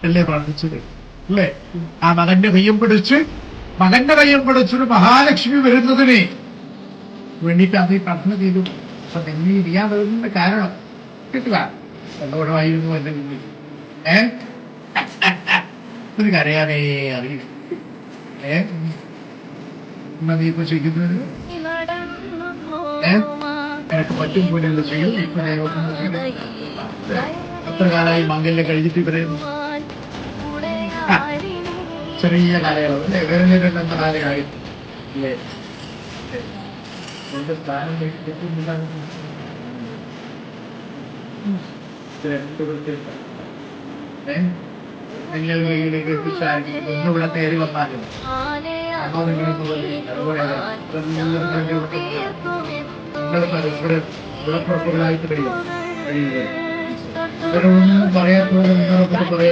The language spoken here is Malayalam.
അല്ലേ പ്രാർത്ഥിച്ചത് അല്ലേ? ആ മകന്റെ കയ്യും പിടിച്ചൊരു മഹാലക്ഷ്മി വരുന്നതിനെ വേണ്ടിയിട്ട് അത് ഈ പ്രാർത്ഥന ചെയ്തു. അപ്പൊ നിങ്ങൾ ഇരിയാൻ വരുന്ന കാരണം കിട്ടുക സന്തോഷമായിരുന്നു എന്റെ മുന്നിൽ. ഒരു കരയാനേ അറിയില്ല. നീ ഇപ്പൊ ചെയ്യുന്നത് എനിക്ക് പറ്റും പോലെ ചെയ്യും. എത്ര കാലമായി മംഗല്യം കഴിഞ്ഞിട്ട് പറയുന്നു? ചെറിയ കാലയളവ് അല്ലേ? വേറെ നേരിടുന്ന കാലമായി അല്ലേ? സ്ഥാനം നിങ്ങൾ ഒന്നുകൂടെ നേരി വന്നാലും പരസ്പരം വിളപ്പുറപ്പുകളായിട്ട് കഴിയും. ഇവരൊന്നും പറയാത്തത് നിങ്ങളെ പറയാം.